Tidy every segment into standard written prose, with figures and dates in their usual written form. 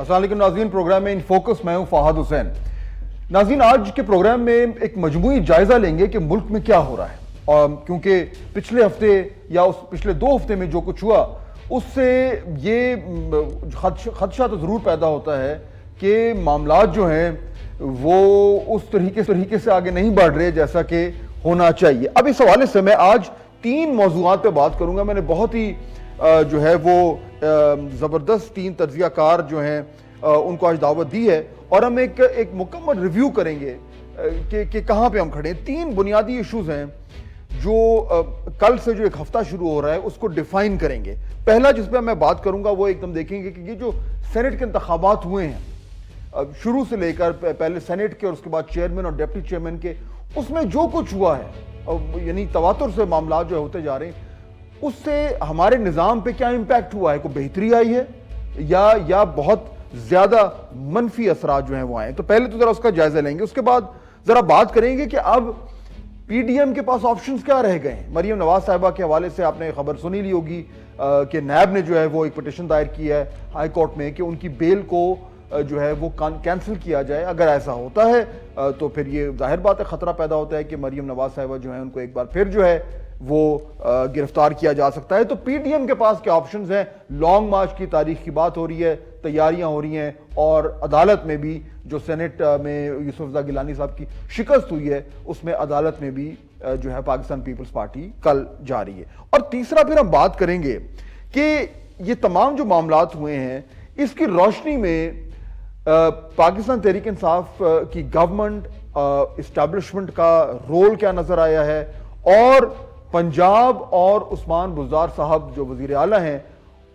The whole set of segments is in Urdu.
السلام علیکم ناظرین، پروگرام میں ان فوکس میں ہوں فہد حسین۔ ناظرین، آج کے پروگرام میں ایک مجموعی جائزہ لیں گے کہ ملک میں کیا ہو رہا ہے، کیونکہ پچھلے ہفتے یا پچھلے 2 ہفتے میں جو کچھ ہوا اس سے یہ خدشہ تو ضرور پیدا ہوتا ہے کہ معاملات جو ہیں وہ اس طریقے سے آگے نہیں بڑھ رہے جیسا کہ ہونا چاہیے۔ اب اس حوالے سے میں آج 3 موضوعات پہ بات کروں گا۔ میں نے بہت ہی جو ہے وہ زبردست 3 تجزیہ کار جو ہیں ان کو آج دعوت دی ہے، اور ہم ایک مکمل ریویو کریں گے کہ کہاں پہ ہم کھڑے ہیں۔ 3 بنیادی ایشوز ہیں جو کل سے جو ایک ہفتہ شروع ہو رہا ہے اس کو ڈیفائن کریں گے۔ پہلا جس پہ میں بات کروں گا وہ ایک دم دیکھیں گے کہ یہ جو سینٹ کے انتخابات ہوئے ہیں شروع سے لے کر پہلے سینٹ کے اور اس کے بعد چیئرمین اور ڈپٹی چیئرمین کے، اس میں جو کچھ ہوا ہے یعنی تواتر سے معاملات جو ہوتے جا رہے ہیں، اس سے ہمارے نظام پہ کیا امپیکٹ ہوا ہے؟ کوئی بہتری آئی ہے یا بہت زیادہ منفی اثرات جو ہیں وہ آئے ہیں؟ تو پہلے تو ذرا اس کا جائزہ لیں گے، اس کے بعد ذرا بات کریں گے کہ اب پی ڈی ایم کے پاس آپشنز کیا رہ گئے ہیں۔ مریم نواز صاحبہ کے حوالے سے آپ نے خبر سنی لی ہوگی کہ نیب نے جو ہے وہ ایک پٹیشن دائر کی ہے ہائی کورٹ میں کہ ان کی بیل کو جو ہے وہ کینسل کیا جائے۔ اگر ایسا ہوتا ہے تو پھر یہ ظاہر بات ہے خطرہ پیدا ہوتا ہے کہ مریم نواز صاحبہ جو ہیں ان کو ایک بار پھر جو ہے وہ گرفتار کیا جا سکتا ہے۔ تو پی ڈی ایم کے پاس کیا آپشنز ہیں؟ لانگ مارچ کی تاریخ کی بات ہو رہی ہے، تیاریاں ہو رہی ہیں، اور عدالت میں بھی جو سینٹ میں یوسف رضا گیلانی صاحب کی شکست ہوئی ہے اس میں عدالت میں بھی جو ہے پاکستان پیپلز پارٹی کل جا رہی ہے۔ اور تیسرا پھر ہم بات کریں گے کہ یہ تمام جو معاملات ہوئے ہیں اس کی روشنی میں پاکستان تحریک انصاف کی گورنمنٹ اسٹیبلشمنٹ کا رول کیا نظر آیا ہے، اور پنجاب اور عثمان بزدار صاحب جو وزیر اعلیٰ ہیں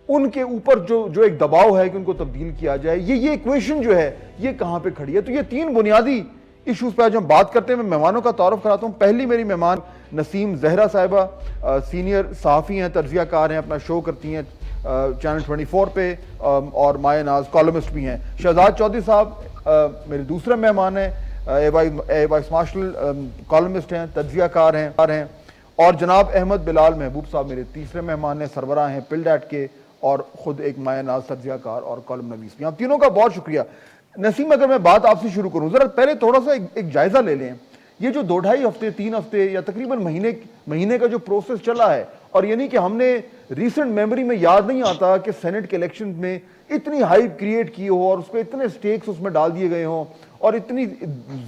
ان کے اوپر جو ایک دباؤ ہے کہ ان کو تبدیل کیا جائے، یہ ایکویشن جو ہے یہ کہاں پہ کھڑی ہے۔ تو یہ 3 بنیادی ایشوز پہ آج ہم بات کرتے ہیں۔ میں مہمانوں کا تعارف کراتا ہوں۔ پہلی میری مہمان نسیم زہرا صاحبہ، سینئر صحافی ہیں، تجزیہ کار ہیں، اپنا شو کرتی ہیں چینل 24 پہ، اور مایہ ناز کالمسٹ بھی ہیں۔ شہزاد چودھری صاحب میرے دوسرے مہمان ہیں، اے وائس مارشل کالمسٹ ہیں، تجزیہ کار ہیں، اور جناب احمد بلال محبوب صاحب میرے تیسرے مہمان ہیں، سربراہ ہیں پل ڈیٹ کے، اور خود ایک مایہ ناز تجزیہ کار اور کالم نویس بھی۔ آپ تینوں کا بہت شکریہ۔ نسیم، اگر میں بات آپ سے شروع کروں، ذرا پہلے تھوڑا سا ایک جائزہ لے لیں۔ یہ جو 2-2.5 ہفتے 3 ہفتے یا تقریباً مہینے کا جو پروسیس چلا ہے، اور یعنی کہ ہم نے ریسنٹ میموری میں یاد نہیں آتا کہ سینٹ کے الیکشن میں اتنی ہائپ کریٹ کی ہو اور اس پہ اتنے سٹیکس اس میں ڈال دیے گئے ہوں اور اتنی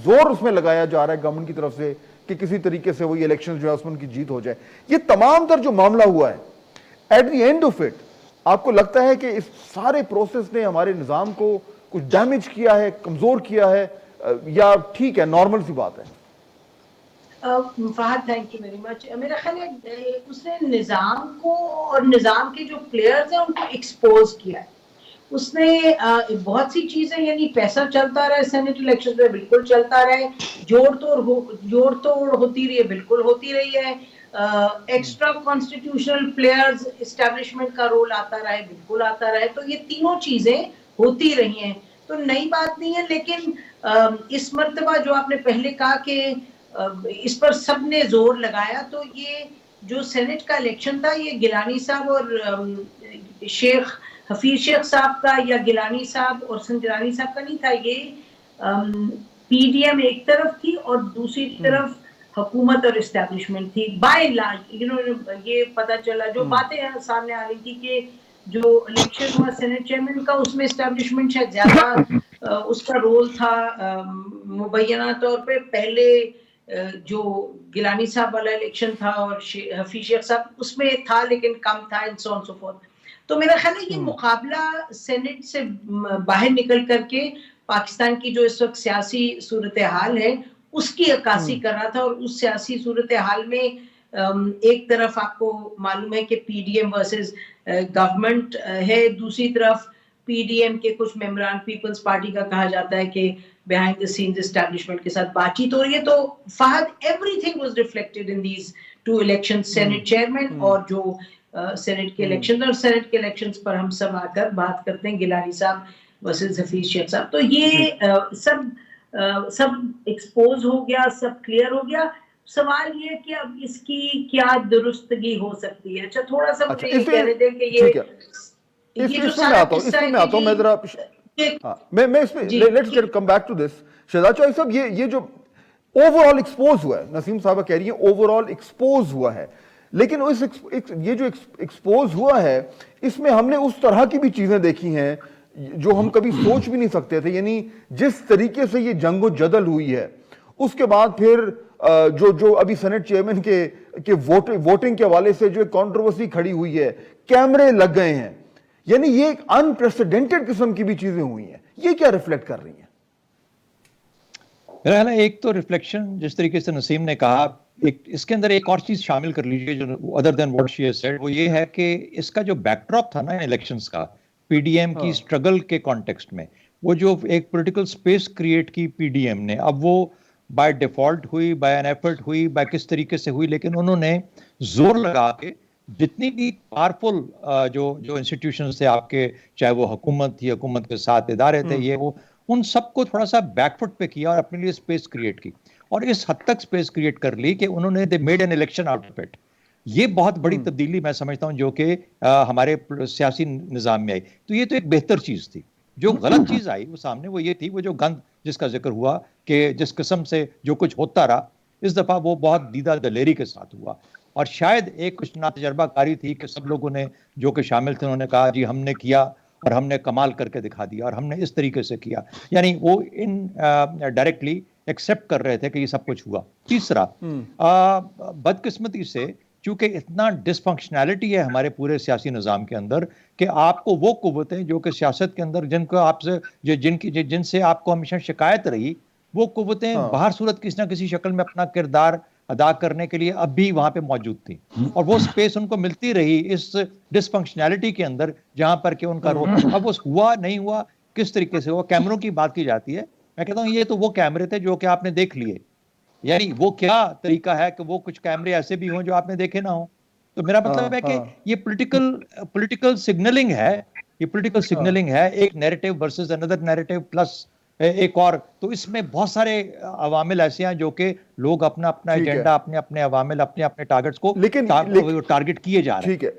زور اس میں لگایا جا رہا ہے گورنمنٹ کی طرف سے کہ کسی طریقے سے وہ یہ الیکشن جو ہے اس میں ان کی جیت ہو جائے۔ یہ تمام تر جو معاملہ ہوا ہے، at the end of it آپ کو لگتا ہے کہ اس سارے پروسیس نے ہمارے نظام کو کچھ ڈیمیج کیا ہے، کمزور کیا ہے، یا ٹھیک ہے نارمل سی بات ہے؟ Fahad, thank you very much. میرا خیال ہے اس نے نظام کو اور نظام کے جو پلیئرز ہیں ان کو ایکسپوز کیا ہے۔ اس نے بہت سی چیزیں، یعنی پیسہ چلتا رہے سینٹ الیکشن میں، بالکل چلتا رہے، جوڑ توڑ ہوتی رہی ہے، بالکل ہوتی رہی ہے، ایکسٹرا کانسٹیٹیوشنل پلیئرز اسٹیبلشمنٹ کا رول آتا رہے، بالکل آتا رہے۔ تو یہ تینوں چیزیں ہوتی رہی ہیں، تو نئی بات نہیں ہے۔ لیکن اس مرتبہ جو آپ نے پہلے کہا کہ اس پر سب نے زور لگایا، تو یہ جو سینٹ کا الیکشن تھا یہ گیلانی صاحب اور شیخ حفیظ شیخ صاحب کا یا گیلانی صاحب اور سنجرانی صاحب کا نہیں تھا۔ یہ پی ڈی ایم ایک طرف تھی اور دوسری طرف حکومت اور اسٹیبلشمنٹ تھی۔ بائی لارج یہ پتہ چلا، جو باتیں سامنے آ رہی تھی کہ جو الیکشن ہوا سینٹ چیئرمین کا، اس میں اسٹیبلشمنٹ شاید زیادہ اس کا رول تھا مبینہ طور پہ۔ پہلے جو گیلانی صاحب والا الیکشن تھا اور حفیظ شیخ صاحب، اس میں تھا لیکن کم تھا، and so on so forth۔ تو میرا خیال ہے یہ مقابلہ سینٹ سے باہر نکل کر کے پاکستان کی جو اس وقت سیاسی صورتحال ہے اس کی عکاسی کر رہا تھا، اور اس سیاسی صورتحال میں ایک طرف آپ کو معلوم ہے کہ P D M versus government ہے، دوسری طرف پی ڈی ایم کے کچھ ممبران پیپلز پارٹی کا کہا جاتا ہے کہ بیہائنڈ دا سینز اسٹیبلشمنٹ کے ساتھ بات چیت ہو رہی ہے۔ تو Fahad, everything was reflected in these 2 election, senate chairman اور جو سینٹ کے الیکشن، اور سینٹ کے الیکشنز پر ہم سب آ کر بات کرتے ہیں گیلانی صاحب ورسز حفیظ شیخ صاحب۔ تو یہ سب ایکسپوز ہو گیا، سب کلیئر ہو گیا۔ سوال یہ ہے کہ اب اس کی کیا درستگی ہو سکتی ہے۔ اچھا، تھوڑا سا مجھے یہ کہنے دیں کہ یہ جو سارا قصہ ہے کہ میں اس پہ let's come back to this. Shahzad Chaudhry صاحب, یہ جو اوور آل ایکسپوز ہوا ہے, نسیم صاحبہ کہہ رہی ہیں اوور آل ایکسپوز ہوا ہے, لیکن یہ جو ایکسپوز ہوا ہے اس میں ہم نے اس طرح کی بھی چیزیں دیکھی ہیں جو ہم کبھی سوچ بھی نہیں سکتے تھے. یعنی جس طریقے سے یہ جنگ و جدل ہوئی ہے, اس کے بعد پھر جو ابھی سینٹ چیئرمین کے ووٹنگ کے حوالے سے جو کنٹروورسی کھڑی ہوئی ہے, کیمرے لگ گئے ہیں, یعنی یہ ایک انپریسیڈنٹڈ قسم کی بھی چیزیں ہوئی ہیں. یہ کیا ریفلیکٹ کر رہی ہیں؟ میرا خیال ہے ایک تو ریفلیکشن جس طریقے سے نسیم نے کہا, اس کے اندر ایک اور چیز شامل کر لیجیے جو other than what she has said, وہ یہ ہے کہ اس کا جو بیک ڈراپ تھا نا الیکشنز کا, پی ڈی ایم کی اسٹرگل کے کانٹیکسٹ میں, وہ جو ایک پولیٹیکل اسپیس کریٹ کی پی ڈی ایم نے, اب وہ بائی ڈیفالٹ ہوئی, بائی این ایفرٹ ہوئی, بائی کس طریقے سے ہوئی, لیکن انہوں نے زور لگا کے جتنی بھی پاورفل جو انسٹیٹیوشنز تھے آپ کے, چاہے وہ حکومت تھی, حکومت کے ساتھ ادارے تھے, یہ وہ, ان سب کو تھوڑا سا بیک فٹ پہ کیا اور اپنے لیے اسپیس کریٹ کی, اور اس حد تک اسپیس کریٹ کر لی کہ انہوں نے they made an election out of it. یہ بہت بڑی تبدیلی میں سمجھتا ہوں جو کہ ہمارے سیاسی نظام میں آئی. تو یہ تو ایک بہتر چیز تھی. جو غلط چیز آئی وہ سامنے وہ یہ تھی, وہ جو گند جس کا ذکر ہوا کہ جس قسم سے جو کچھ ہوتا رہا اس دفعہ وہ بہت دیدہ دلیری کے ساتھ ہوا, اور شاید ایک کچھ ناتجربہ کاری تھی کہ سب لوگوں نے جو کہ شامل تھے انہوں نے کہا جی ہم نے کیا اور ہم نے کمال کر کے دکھا دیا اور ہم نے اس طریقے سے کیا, یعنی وہ ان ڈائریکٹلی ایکسیپٹ کر رہے تھے کہ یہ سب کچھ ہوا. تیسرا, بدقسمتی سے چونکہ اتنا ڈسفنکشنالٹی ہے ہمارے پورے سیاسی نظام کے اندر کہ آپ کو وہ قوتیں جو کہ سیاست کے اندر جن کو آپ سے جن سے آپ کو ہمیشہ شکایت رہی, وہ قوتیں باہر صورت کسی نہ کسی شکل میں اپنا کردار ادا کرنے کے لیے اب بھی وہاں پہ موجود تھیں, اور وہ سپیس ان کو ملتی رہی اس ڈس فنکشنالٹی کے اندر جہاں پر کہ ان کا رول. اب وہ ہوا نہیں ہوا کس طریقے سے ہوا, کیمروں کی بات کی جاتی ہے, میں کہتا ہوں یہ تو وہ کیمرے تھے جو کہ آپ نے دیکھ لیے, یعنی وہ کیا طریقہ ہے کہ وہ کچھ کیمرے ایسے بھی ہوں جو آپ نے دیکھے نہ ہوں. تو میرا مطلب ہے کہ یہ پولیٹیکل سگنلنگ ہے, یہ پولیٹیکل سگنلنگ ہے, ایک نیریٹو ورسز اندر نیریٹو پلس ایک اور. تو اس میں بہت سارے عوامل ایسے ہیں جو کہ لوگ اپنا ایجنڈا, اپنے عوامل, اپنے ٹارگٹس کو ٹارگٹ کیے جا رہے ہیں. ٹھیک ہے,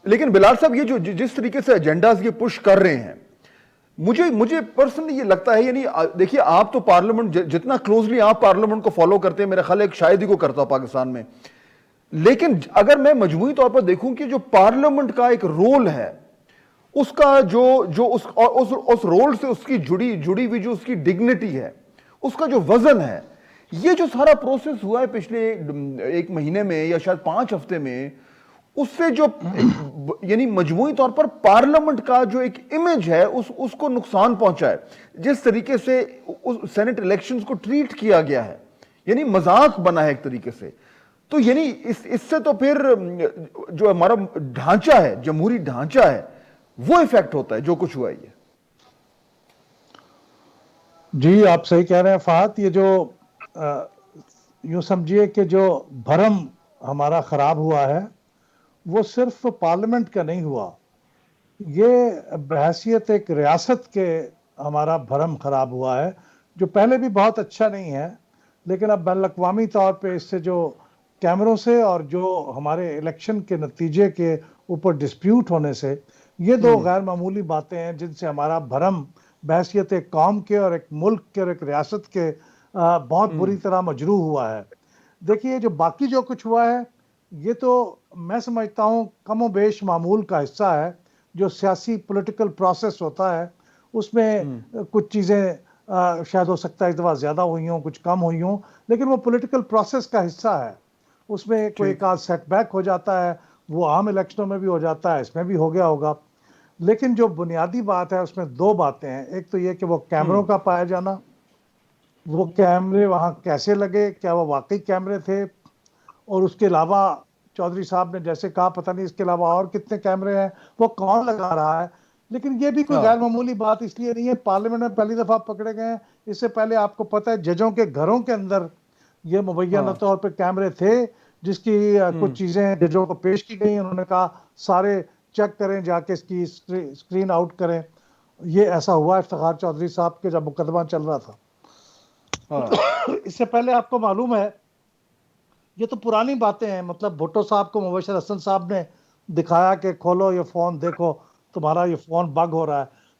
لیکن بلال صاحب یہ جو جس طریقے سے ایجنڈاز یہ پش کر رہے ہیں, مجھے پرسنلی یہ لگتا ہے, یعنی دیکھیے آپ تو پارلیمنٹ جتنا کلوزلی آپ پارلیمنٹ کو فالو کرتے ہیں, میرا خیال ایک شاید ہی کو کرتا ہوں پاکستان میں, لیکن اگر میں مجموعی طور پر دیکھوں کہ جو پارلیمنٹ کا ایک رول ہے, اس کا جو اس رول سے اس کی جڑی ہوئی جو اس کی ڈگنیٹی ہے, اس کا جو وزن ہے, یہ جو سارا پروسیس ہوا ہے پچھلے ایک مہینے میں یا شاید 5 ہفتے میں, اس سے جو یعنی مجموعی طور پر پارلیمنٹ کا جو ایک امیج ہے اس کو نقصان پہنچا ہے. جس طریقے سے سینٹ الیکشنز کو ٹریٹ کیا گیا ہے, یعنی مذاق بنا ہے ایک طریقے سے. تو یعنی اس سے تو پھر جو ہمارا ڈھانچہ ہے, جمہوری ڈھانچہ ہے, وہ ایفیکٹ ہوتا ہے جو کچھ ہوا ہے. یہ جی آپ صحیح کہہ رہے ہیں فہد. یہ جو یوں سمجھیے کہ جو بھرم ہمارا خراب ہوا ہے وہ صرف پارلیمنٹ کا نہیں ہوا, یہ بحیثیت ایک ریاست کے ہمارا بھرم خراب ہوا ہے, جو پہلے بھی بہت اچھا نہیں ہے, لیکن اب بین الاقوامی طور پہ اس سے جو کیمروں سے اور جو ہمارے الیکشن کے نتیجے کے اوپر ڈسپیوٹ ہونے سے, یہ دو غیر معمولی باتیں ہیں جن سے ہمارا بھرم بحیثیت ایک قوم کے اور ایک ملک کے اور ایک ریاست کے بہت بری طرح مجروح ہوا ہے. دیکھیے جو باقی جو کچھ ہوا ہے یہ تو میں سمجھتا ہوں کم و بیش معمول کا حصہ ہے. جو سیاسی پولیٹیکل پروسیس ہوتا ہے اس میں کچھ چیزیں شاید ہو سکتا ہے اس دفعہ زیادہ ہوئی ہوں, کچھ کم ہوئی ہوں, لیکن وہ پولیٹیکل پروسیس کا حصہ ہے. اس میں کوئی ایک آدھ سیٹ بیک ہو جاتا ہے, وہ عام الیکشنوں میں بھی ہو جاتا ہے, اس میں بھی ہو گیا ہوگا. لیکن جو بنیادی بات ہے اس میں 2 باتیں ہیں. ایک تو یہ کہ وہ کیمروں کا پایا جانا, وہ کیمرے وہاں کیسے لگے, کیا وہ واقعی کیمرے تھے, اور اس کے علاوہ چودھری صاحب نے جیسے کہا پتہ نہیں اس کے علاوہ اور کتنے کیمرے ہیں, وہ کون لگا رہا ہے. لیکن یہ بھی کوئی غیر معمولی بات اس لیے نہیں ہے, پارلیمنٹ میں پہلی دفعہ پکڑے گئے ہیں. اس سے پہلے آپ کو پتہ ہے ججوں کے گھروں کے اندر یہ مبینہ طور پہ کیمرے تھے, جس کی کچھ چیزیں ججوں کو پیش کی گئی. انہوں نے کہا سارے چیک کریں, جا کے اس کی اسکرین آؤٹ کریں. یہ ایسا ہوا افتخار چودھری صاحب کے جب مقدمہ چل رہا تھا. اس سے پہلے آپ کو معلوم ہے یہ تو پرانی باتیں ہیں, مطلب بھٹو صاحب کو مبشر حسن صاحب نے دکھایا کہ کھولو یہ فون دیکھو تمہارا یہ فون بگ ہو رہا ہے.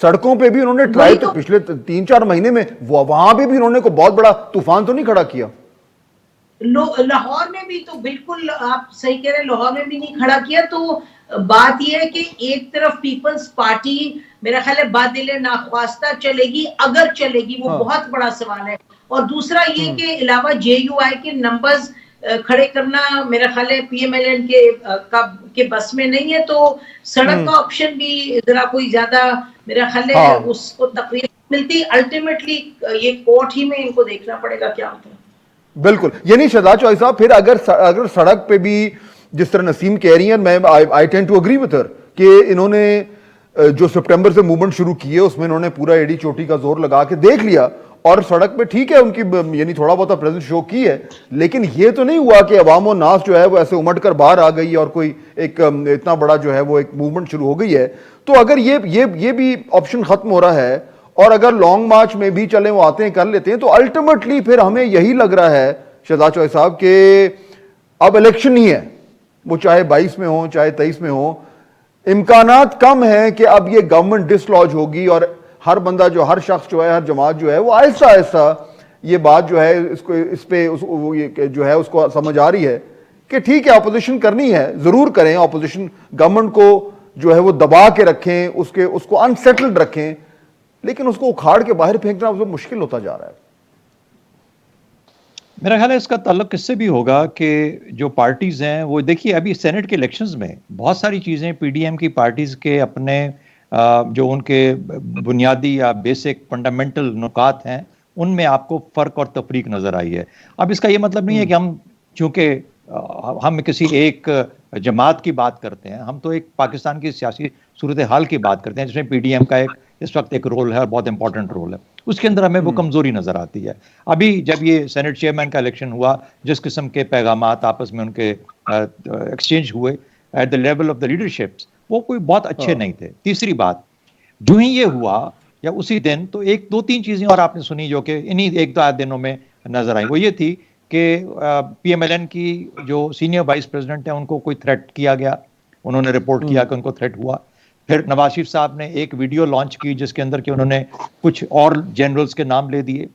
سڑکوں پہ بھی انہوں نے ٹرائی تو پچھلے 3-4 مہینے میں وہاں پہ بھی انہوں نے کوئی بہت بڑا طوفان تو نہیں کھڑا کیا. لاہور میں بھی تو بالکل آپ صحیح کہہ رہے ہیں, لاہور میں بھی نہیں کھڑا کیا. تو بات یہ ہے کہ ایک طرف پیپلز پارٹی میرا خیال ہے بادل ناخواستہ چلے گی, اگر چلے گی وہ بہت بڑا سوال ہے. اور دوسرا یہ کہ علاوہ جے یو آئی کے نمبرز کھڑے کرنا میرا خیال ہے پی ایم ایل این کے بس میں نہیں ہے. تو سڑک کا آپشن بھی ذرا کوئی زیادہ میرا خیال ہے اس کو تقریب ملتی. الٹیمیٹلی یہ کورٹ ہی میں ان کو دیکھنا پڑے گا کیا ہوتا ہے. بالکل, یعنی شہزاد چوہدری صاحب پھر اگر سڑک پہ بھی جس طرح نسیم کہہ رہی ہیں, میں I tend to agree with her کہ انہوں نے جو سپٹمبر سے موومنٹ شروع کی ہے اس میں انہوں نے پورا ایڑی چوٹی کا زور لگا کے دیکھ لیا, اور سڑک پہ ٹھیک ہے ان کی یعنی تھوڑا بہت پریزنس شو کی ہے, لیکن یہ تو نہیں ہوا کہ عوام و ناس جو ہے وہ ایسے امٹ کر باہر آ گئی اور کوئی ایک اتنا بڑا جو ہے وہ ایک موومنٹ شروع ہو گئی ہے. تو اگر یہ بھی آپشن ختم ہو رہا ہے اور اگر لانگ مارچ میں بھی چلیں وہ آتے ہیں کر لیتے ہیں, تو الٹیمیٹلی پھر ہمیں یہی لگ رہا ہے شہزاد چوہدری صاحب کہ اب الیکشن ہی ہے, وہ چاہے 22 میں ہوں چاہے 23 میں ہوں, امکانات کم ہیں کہ اب یہ گورنمنٹ ڈس لاج ہوگی اور ہر بندہ جو ہر شخص جو ہے ہر جماعت جو ہے وہ آہستہ آہستہ یہ بات جو ہے اس پہ جو ہے اس کو سمجھ آ رہی ہے کہ ٹھیک ہے اپوزیشن کرنی ہے, ضرور کریں اپوزیشن, گورنمنٹ کو جو ہے وہ دبا کے رکھیں, اس کو انسیٹلڈ رکھیں, لیکن اس کو اکھاڑ کے باہر پھینکنا مشکل ہوتا جا رہا ہے. میرا خیال ہے اس کا تعلق کس سے بھی ہوگا کہ جو پارٹیز ہیں وہ دیکھیے ابھی سینٹ کے الیکشنز میں بہت ساری چیزیں پی ڈی ایم کی پارٹیز کے اپنے جو ان کے بنیادی یا بیسک فنڈامنٹل نکات ہیں ان میں آپ کو فرق اور تفریق نظر آئی ہے. اب اس کا یہ مطلب نہیں ہے کہ ہم چونکہ ہم کسی ایک جماعت کی بات کرتے ہیں, ہم تو ایک پاکستان کی سیاسی صورتحال کی بات کرتے ہیں جس میں پی ڈی ایم کا اس وقت ایک رول ہے اور بہت امپورٹنٹ رول ہے. اس کے اندر ہمیں وہ کمزوری نظر آتی ہے. ابھی جب یہ سینٹ چیئرمین کا الیکشن ہوا, جس قسم کے پیغامات آپس میں ان کے ایکسچینج ہوئے at the level of the leadership, وہ کوئی بہت اچھے نہیں تھے. تیسری بات, جو ہی یہ ہوا یا اسی دن تو 2-3 چیزیں اور آپ نے سنی جو کہ انہی 1-2 دنوں میں نظر آئی. وہ یہ تھی کہ پی ایم ایل این کی جو سینئر وائس پریزیڈنٹ ہیں ان کو کوئی تھریٹ کیا گیا, انہوں نے رپورٹ کیا کہ ان کو تھریٹ ہوا. پھر نواز شریف صاحب نے ایک ویڈیو لانچ کی جس کے اندر کہ انہوں نے کچھ اور جنرلز کے نام لے دیے.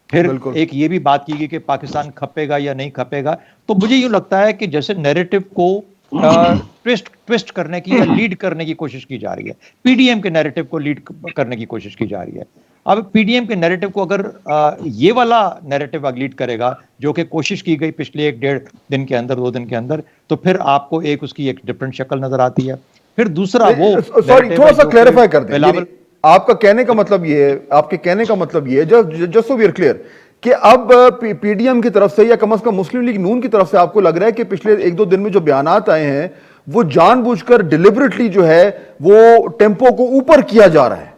پھر ایک یہ بھی بات کی گئی کہ پاکستان کھپے گا یا نہیں کھپے گا. تو مجھے یوں لگتا ہے کہ جیسے نیریٹو کو ٹویسٹ کرنے کی یا لیڈ کرنے کی کوشش کی جا رہی ہے, پی ڈی ایم کے نیریٹو کو لیڈ کرنے کی کوشش کی جا رہی ہے. اب پی ڈی ایم کے نیریٹو کو اگر یہ والا نیریٹو لیڈ کرے گا جو کہ کوشش کی گئی پچھلے 1-1.5 دن کے اندر 2 دن کے اندر, تو پھر آپ کو اس کی ایک ڈفرنٹ شکل نظر آتی ہے. پھر دوسرا وہ سوری تھوڑا سا کلیریفائی کر دیں, آپ کا کہنے کا مطلب یہ ہے, آپ کے کہنے کا مطلب یہ ہے just so we are clear کہ اب پی ڈی ایم کی طرف سے یا کم از کم مسلم لیگ نون کی طرف سے آپ کو لگ رہا ہے کہ پچھلے 1-2 دن میں جو بیانات آئے ہیں وہ جان بوجھ کر ڈیلیبریٹلی جو ہے وہ ٹیمپو کو اوپر کیا جا رہا ہے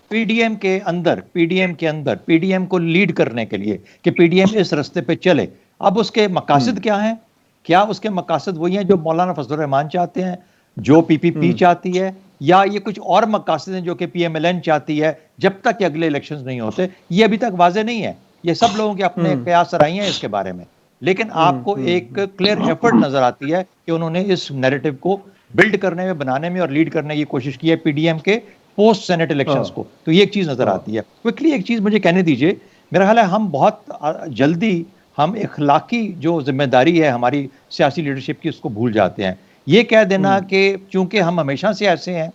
پی ڈی ایم کے اندر پی ڈی ایم کو لیڈ کرنے کے لیے کہ پی ڈی ایم اس رستے پہ چلے. اب اس کے مقاصد کیا ہیں؟ کیا اس کے مقاصد وہی ہیں جو مولانا فضل الرحمان چاہتے ہیں, جو پی پی پی چاہتی ہے, یا یہ کچھ اور مقاصد ہیں جو کہ پی ایم ایل این چاہتی ہے جب تک کہ اگلے الیکشنز نہیں ہوتے؟ یہ ابھی تک واضح نہیں ہے. یہ سب لوگوں کے اپنے قیاس رائے ہیں اس کے بارے میں, لیکن آپ کو ایک کلیئر ایفرٹ نظر آتی ہے کہ انہوں نے اس نیریٹو کو بلڈ کرنے میں, بنانے میں اور لیڈ کرنے کی کوشش کی ہے پی ڈی ایم کے پوسٹ سینٹ الیکشنز کو. تو یہ ایک چیز نظر آتی ہے. کوئکلی ایک چیز مجھے کہنے دیجئے, میرا خیال ہے ہم بہت جلدی ہم اخلاقی جو ذمہ داری ہے ہماری سیاسی لیڈرشپ کی اس کو بھول جاتے ہیں. یہ کہہ دینا کہ چونکہ ہم ہمیشہ سے ایسے ہیں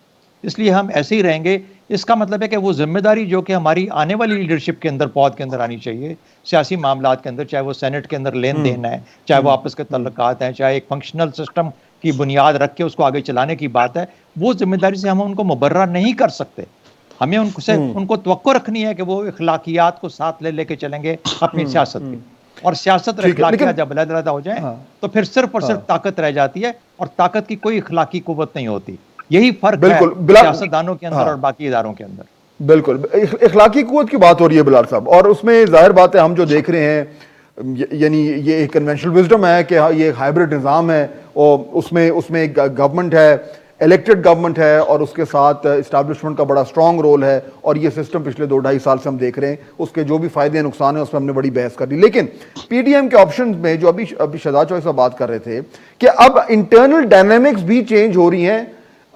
اس لیے ہم ایسے ہی رہیں گے, اس کا مطلب ہے کہ وہ ذمہ داری جو کہ ہماری آنے والی لیڈرشپ کے اندر پود کے اندر آنی چاہیے سیاسی معاملات کے اندر, چاہے وہ سینٹ کے اندر لین دین ہے, چاہے وہ آپس کے تعلقات ہیں, چاہے ایک فنکشنل سسٹم کی بنیاد رکھ کے اس کو آگے چلانے کی بات ہے, وہ ذمہ داری سے ہم ان کو مبرہ نہیں کر سکتے. ہمیں ان کو توقع رکھنی ہے کہ وہ اخلاقیات کو ساتھ لے کے چلیں گے اپنی سیاست کی, اور سیاست اور اخلاقیات جب علیحدہ ہو جائیں تو پھر صرف اور صرف طاقت رہ جاتی ہے, اور طاقت کی کوئی اخلاقی قوت نہیں ہوتی. یہی فرق ہے سیاستدانوں کے اندر اور باقی اداروں کے اندر. بالکل اخلاقی قوت کی بات ہو رہی ہے بلال صاحب, اور اس میں ظاہر بات ہے ہم جو دیکھ رہے ہیں یعنی یہ ایک کنونشنل وزڈم ہے کہ یہ ہائبرڈ نظام ہے, اور اس میں ایک گورنمنٹ ہے, الیکٹڈ گورنمنٹ ہے, اور اس کے ساتھ اسٹیبلشمنٹ کا بڑا اسٹرانگ رول ہے, اور یہ سسٹم پچھلے 2-2.5 سال سے ہم دیکھ رہے ہیں. اس کے جو بھی فائدے ہیں نقصان ہیں اس میں ہم نے بڑی بحث کر لی. لیکن پی ڈی ایم کے آپشن میں جو ابھی شہزاد چوہدری صاحب بات کر رہے تھے کہ اب انٹرنل ڈائنامکس بھی چینج ہو رہی ہیں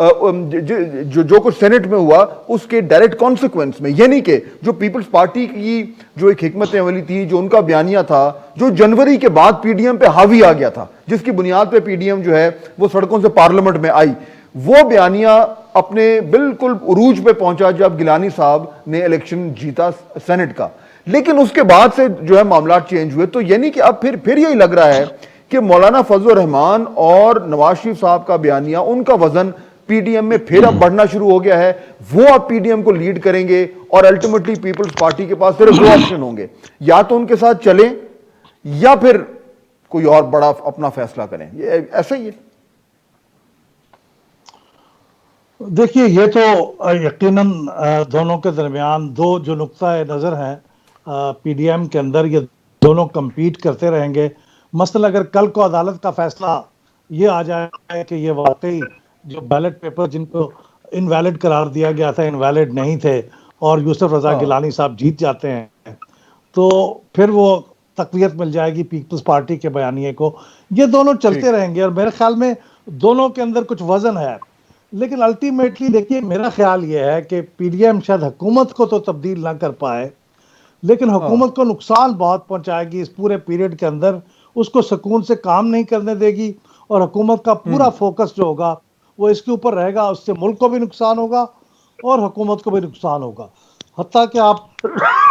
جو کچھ سینٹ میں ہوا اس کے ڈائریکٹ کانسیکوینس میں، یعنی کہ جو پیپلز پارٹی کی جو ایک حکمت عملی تھی، جو ان کا بیانیہ تھا، جو جنوری کے بعد پی ڈی ایم پہ حاوی آ گیا تھا، جس کی بنیاد پہ پی ڈی ایم جو ہے وہ سڑکوں سے پارلیمنٹ میں آئی، وہ بیانیہ اپنے بالکل عروج پہ پہنچا جب گیلانی صاحب نے الیکشن جیتا سینٹ کا. لیکن اس کے بعد سے جو ہے معاملات چینج ہوئے. تو یعنی کہ اب پھر یہی لگ رہا ہے کہ مولانا فضل الرحمان اور نواز شریف صاحب کا بیانیہ، ان کا وزن پی ڈی ایم میں پھر اب بڑھنا شروع ہو گیا ہے. وہ اب پی ڈی ایم کو لیڈ کریں گے اور الٹیمیٹلی پیپلز پارٹی کے پاس صرف دو آپشن ہوں گے، یا تو ان کے ساتھ چلیں یا پھر کوئی اور بڑا اپنا فیصلہ کریں. یہ ایسا ہی ہے. دیکھیے، یہ تو یقیناً دونوں کے درمیان دو جو نقطہ نظر ہیں پی ڈی ایم کے اندر، یہ دونوں کمپیٹ کرتے رہیں گے. مثلا اگر کل کو عدالت کا فیصلہ یہ آ جائے کہ یہ واقعی جو بیلٹ پیپر جن کو انویلڈ قرار دیا گیا تھا انویلڈ نہیں تھے اور یوسف رضا گیلانی صاحب جیت جاتے ہیں، تو پھر وہ تقویت مل جائے گی پیپلز پارٹی کے بیانیے کو. یہ دونوں چلتے رہیں گے اور میرے خیال میں دونوں کے اندر کچھ وزن ہے. لیکن الٹیمیٹلی دیکھیے، میرا خیال یہ ہے کہ پی ڈی ایم شاید حکومت کو تو تبدیل نہ کر پائے، لیکن حکومت کو نقصان بہت پہنچائے گی اس پورے پیریڈ کے اندر. اس کو سکون سے کام نہیں کرنے دے گی اور حکومت کا پورا فوکس جو ہوگا وہ اس کے اوپر رہے گا. اس سے ملک کو بھی نقصان ہوگا اور حکومت کو بھی نقصان ہوگا. حتیٰ کہ آپ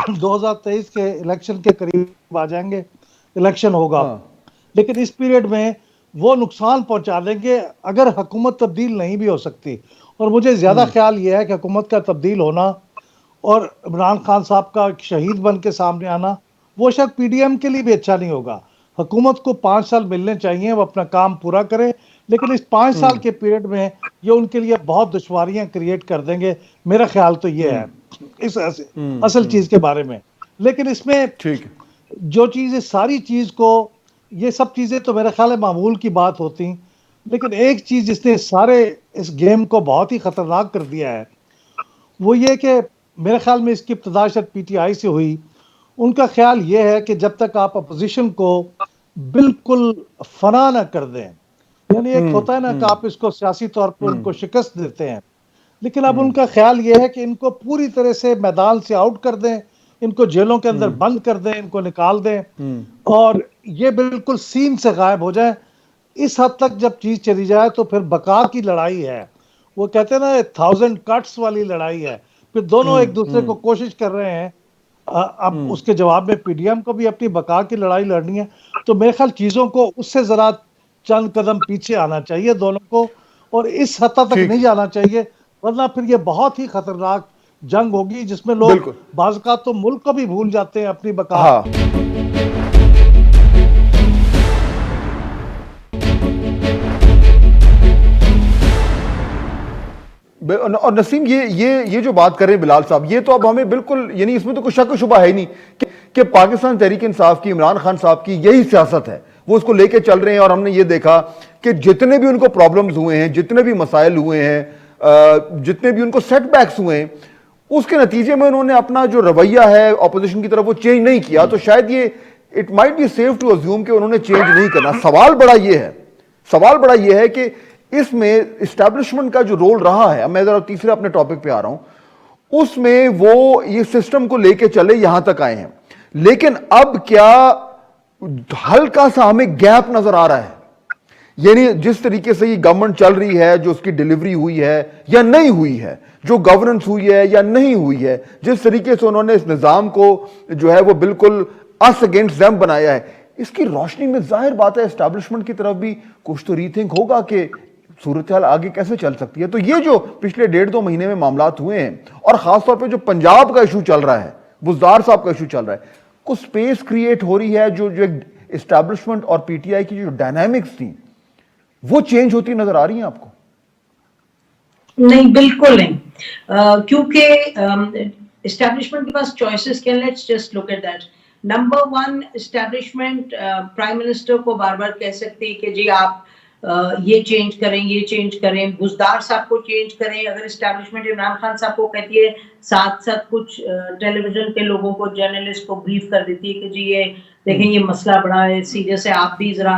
2023 کے الیکشن کے قریب آ جائیں گے، الیکشن ہوگا، لیکن اس پیریڈ میں وہ نقصان پہنچا دیں گے اگر حکومت تبدیل نہیں بھی ہو سکتی. اور مجھے زیادہ خیال یہ ہے کہ حکومت کا تبدیل ہونا اور عمران خان صاحب کا ایک شہید بن کے سامنے آنا وہ شاید پی ڈی ایم کے لیے بھی اچھا نہیں ہوگا. حکومت کو 5 سال ملنے چاہیے، وہ اپنا کام پورا کرے، لیکن اس 5 سال کے پیریڈ میں یہ ان کے لیے بہت دشواریاں کریٹ کر دیں گے. میرا خیال تو یہ ہے اس اصل چیز کے بارے میں. لیکن اس میں جو چیزیں ساری چیز کو، یہ سب چیزیں تو میرا خیال ہے معمول کی بات ہوتی، لیکن ایک چیز جس نے سارے اس گیم کو بہت ہی خطرناک کر دیا ہے وہ یہ کہ میرے خیال میں اس کی ابتدا شاید پی ٹی آئی سے ہوئی. ان کا خیال یہ ہے کہ جب تک آپ اپوزیشن کو بالکل فنا نہ کر دیں، یعنی ایک ہوتا ہے نا کہ آپ اس کو سیاسی طور پر ان کو شکست دیتے ہیں، لیکن اب ان کا خیال یہ ہے کہ ان کو پوری طرح سے میدان سے آؤٹ کر دیں، ان کو جیلوں کے اندر بند کر دیں، ان کو نکال دیں اور یہ بالکل سین سے غائب ہو جائے. اس حد تک جب چیز چلی جائے تو پھر بقا کی لڑائی ہے. وہ کہتے ہیں نا 1000 cuts والی لڑائی ہے. پھر دونوں ایک دوسرے کو کوشش کر رہے ہیں. اب اس کے جواب میں پی ڈی ایم کو بھی اپنی بقا کی لڑائی لڑنی ہے. تو میرے خیال چیزوں کو اس سے ذرا چند قدم پیچھے آنا چاہیے دونوں کو، اور اس حد تک نہیں جانا چاہیے، ورنہ پھر یہ بہت ہی خطرناک جنگ ہوگی جس میں لوگ بعض اوقات تو ملک کو بھی بھول جاتے ہیں اپنی بقا. اور نسیم یہ جو بات کر رہے ہیں بلال صاحب، یہ تو اب ہمیں بالکل، یعنی اس میں تو کوئی شک و شبہ ہے ہی نہیں کہ پاکستان تحریک انصاف کی، عمران خان صاحب کی یہی سیاست ہے. وہ اس کو لے کے چل رہے ہیں اور ہم نے یہ دیکھا کہ جتنے بھی ان کو پرابلمز ہوئے ہیں، جتنے بھی مسائل ہوئے ہیں، جتنے بھی ان کو سیٹ بیکس ہوئے ہیں، اس کے نتیجے میں انہوں نے اپنا جو رویہ ہے اپوزیشن کی طرف وہ چینج نہیں کیا. تو شاید یہ it might be safe to assume کہ انہوں نے چینج نہیں کرنا. سوال بڑا یہ ہے کہ اس میں اسٹیبلشمنٹ کا جو رول رہا ہے، میں ذرا تیسرے اپنے ٹاپک پہ آ رہا ہوں، اس میں وہ یہ سسٹم کو لے کے چلے یہاں تک آئے ہیں، لیکن اب کیا ہلکا سا ہمیں گیپ نظر آ رہا ہے. یعنی جس طریقے سے یہ گورنمنٹ چل رہی ہے، جو اس کی ڈیلیوری ہوئی ہے یا نہیں ہوئی ہے، جو گورننس ہوئی ہے یا نہیں ہوئی ہے، جس طریقے سے انہوں نے اس نظام کو جو ہے وہ بالکل اس اگینسٹ زیم بنایا ہے، اس کی روشنی میں ظاہر بات ہے اسٹیبلشمنٹ کی طرف بھی کچھ تو ری تھنک ہوگا کہ صورتحال آگے کیسے چل سکتی ہے. تو یہ جو پچھلے 1.5-2 مہینے میں معاملات ہوئے ہیں، اور خاص طور پہ جو پنجاب کا ایشو چل رہا ہے، بزدار صاحب کا ایشو چل رہا ہے، کچھ سپیس کریٹ ہو رہی ہے جو اسٹیبلشمنٹ اور پی ٹی آئی کی جو ڈائنامکس تھی وہ چینج ہوتی نظر آ رہی ہیں آپ کو؟ نہیں، بالکل نہیں، کیونکہ اسٹیبلشمنٹ کے پاس چوائسز کیا. Let's just look at that. Number 1، establishment prime minister کو بار بار کہہ سکتی کہ جی آپ یہ چینج کریں، یہ چینج کریں، بزدار صاحب کو چینج کریں. اگر اسٹیبلشمنٹ عمران خان صاحب کو کہتی ہے، ساتھ ساتھ کچھ ٹیلی ویژن کے لوگوں کو، جرنلسٹ کو بریف کر دیتی ہے کہ جی یہ دیکھیں یہ مسئلہ بڑا ہے سیریس ہے، آپ بھی ذرا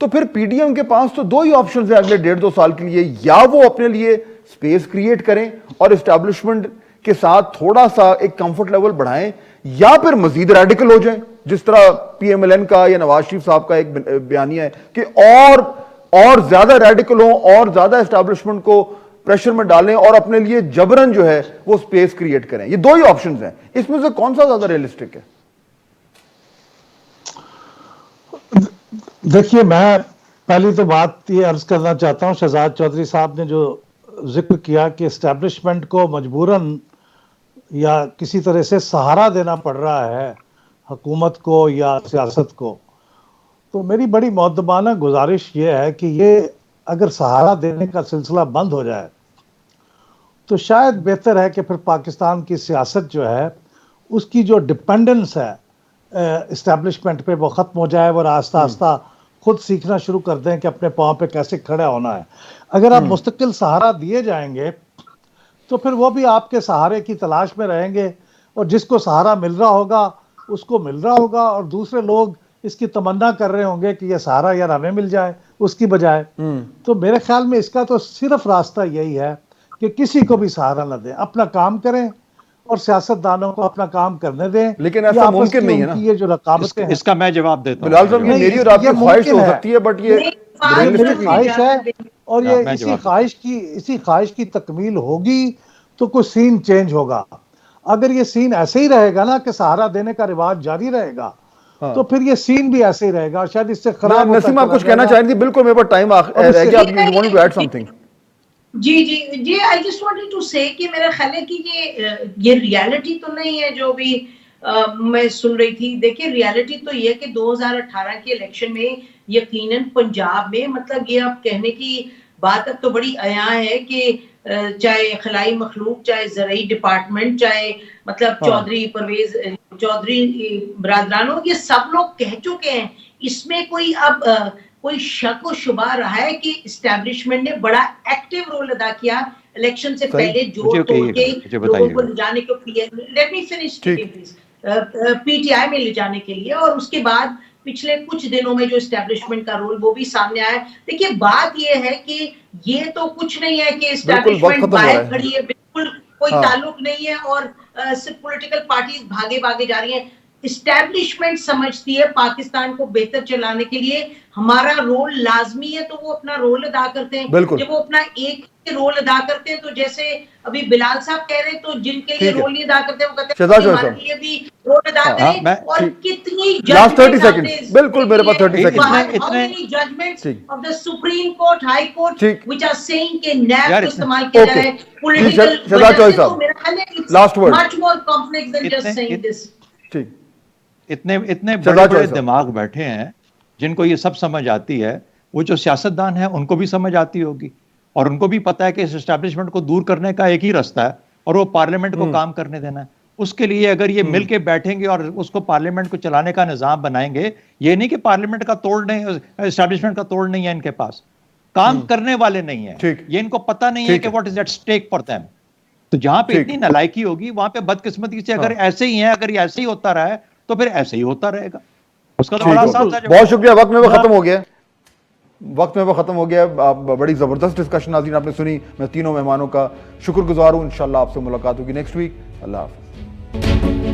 تو پھر پی ڈی ایم کے پاس تو دو ہی آپشنز ہیں اگلے 1.5-2 سال کے لیے, یا وہ اپنے لیے سپیس کریٹ کریں اور اسٹیبلشمنٹ کے ساتھ تھوڑا سا ایک کمفرٹ لیول بڑھائیں, یا پھر مزید ریڈیکل ہو جائیں, جس طرح پی ایم ایل این کا یا نواز شریف صاحب کا ایک بیانیہ ہے کہ اور زیادہ ریڈیکل ہوں اور زیادہ اسٹیبلشمنٹ کو پریشر میں ڈالیں اور اپنے لیے جبرن جو ہے وہ سپیس کریٹ کریں. یہ دو ہی آپشنز ہیں, اس میں سے کون سا زیادہ ریئلسٹک ہے؟ دیکھیے, میں پہلی تو بات یہ عرض کرنا چاہتا ہوں, شہزاد چودھری صاحب نے جو ذکر کیا کہ اسٹیبلشمنٹ کو مجبوراً یا کسی طرح سے سہارا دینا پڑ رہا ہے حکومت کو یا سیاست کو, تو میری بڑی مؤدبانہ گزارش یہ ہے کہ یہ اگر سہارا دینے کا سلسلہ بند ہو جائے تو شاید بہتر ہے کہ پھر پاکستان کی سیاست جو ہے اس کی جو ڈپینڈنس ہے اسٹیبلشمنٹ پہ وہ ختم ہو جائے, اور آہستہ آہستہ خود سیکھنا شروع کر دیں کہ اپنے پاؤں پہ کیسے کھڑا ہونا ہے. اگر آپ مستقل سہارا دیے جائیں گے تو پھر وہ بھی آپ کے سہارے کی تلاش میں رہیں گے, اور جس کو سہارا مل رہا ہوگا اس کو مل رہا ہوگا, اور دوسرے لوگ اس کی تمنا کر رہے ہوں گے کہ یہ سہارا یار ہمیں مل جائے اس کی بجائے. تو میرے خیال میں اس کا تو صرف راستہ یہی ہے کہ کسی کو بھی سہارا نہ دیں, اپنا کام کریں اور سیاست دانوں کو اپنا کام کرنے دیں. لیکن ایسا ممکن نہیں ہے نا, یہ جو رقابتیں ہیں, اس کا میں جواب دیتا ہوں. بلال صاحب یہ میری اور آپ کی خواہش ہو سکتی ہے, بٹ یہ میری خواہش ہے, اور یہ اسی خواہش کی تکمیل ہوگی تو کوئی سین چینج ہوگا. اگر یہ سین ایسے ہی رہے گا نا کہ سہارا دینے کا رواج جاری رہے گا تو پھر یہ سین بھی ایسے ہی رہے گا, شاید اس سے خراب. نسیم آپ کچھ کہنا چاہ رہی تھی؟ بالکل میرے پاس ٹائم رہ گیا, آپ you want to add something. جی I just wanted to say کہ میرا خیال ہے کہ یہ ریالٹی تو نہیں ہے جو بھی میں سن رہی تھی. دیکھیں ریالٹی تو یہ کہ 2018 کے الیکشن میں یقیناً پنجاب میں, مطلب یہ اب کہنے کی بات اب تو بڑی عیاں ہے کہ چاہے خلائی مخلوق, چاہے زرعی ڈپارٹمنٹ, چاہے مطلب چودھری پرویز چودھری برادرانوں, یہ سب لوگ کہہ چکے ہیں. اس میں کوئی اب کوئی شک و شبہ رہا ہے کہ اسٹیبلشمنٹ نے بڑا ایکٹیو رول ادا کیا الیکشن سے پہلے جوڑ توڑ کے لوگوں کو لے جانے کو, let me finish please, P T I میں لے جانے کے لیے, اور اس کے بعد پچھلے کچھ دنوں میں جو اسٹیبلشمنٹ کا رول وہ بھی سامنے آیا. دیکھیے بات یہ ہے کہ یہ تو کچھ نہیں ہے کہ اسٹیبلشمنٹ باہر کھڑی ہے, بالکل کوئی تعلق نہیں ہے اور صرف پولیٹیکل پارٹیز بھاگے جا رہی ہیں. اسٹیبلشمنٹ سمجھتی ہے پاکستان کو بہتر چلانے کے لیے ہمارا رول لازمی ہے, تو وہ اپنا رول ادا کرتے ہیں. جب وہ اپنا ایک رول ادا کرتے ہیں تو جیسے ابھی بلال صاحب کہہ رہے ہیں, تو جن کے لیے رول نہیں ادا کرتے وہ کہتے ہیں ہمارے لیے بھی رول ادا کریں. اور کتنی لاسٹ 30 سیکنڈ, بالکل میرے پاس 30 second. how many judgments of the Supreme Court, High Court which are saying کہ نیب کو استعمال کیا جا رہا ہے پولیٹیکل وجہ سے, تو میرا خیال ہے last word, much more complex than just saying this. ٹھیک, اتنے بڑے دماغ بیٹھے ہیں جن کو یہ سب سمجھ آتی ہے. وہ جو سیاستدان ہیں ان کو بھی سمجھ آتی ہوگی, اور ان کو بھی پتا ہے کہ اس اسٹیبلشمنٹ کو دور کرنے کا ایک ہی راستہ ہے, اور وہ پارلیمنٹ کو کام کرنے دینا ہے. اس کے لیے اگر یہ مل کے بیٹھیں گے اور اس کو پارلیمنٹ کو چلانے کا نظام بنائیں گے, یہ نہیں کہ پارلیمنٹ کا توڑ نہیں, اسٹیبلشمنٹ کا توڑ نہیں ہے ان کے پاس, کام کرنے والے نہیں ہیں, یہ ان کو پتا نہیں ہے کہ what is at stake for them. تو جہاں پہ اتنی نالائکی ہوگی وہاں پہ بدقسمتی سے اگر ایسے ہی ہیں, اگر یہ ایسے ہی ہوتا رہا ہے تو پھر ایسے ہی ہوتا رہے گا. اس کا تو بڑا ساتھ ہے. بہت شکریہ, وقت میں وہ ختم ہو گیا. بڑی زبردست ڈسکشن ناظرین آپ نے سنی. میں تینوں مہمانوں کا شکر گزار ہوں. انشاءاللہ آپ سے ملاقات ہوگی نیکسٹ ویک. اللہ حافظ.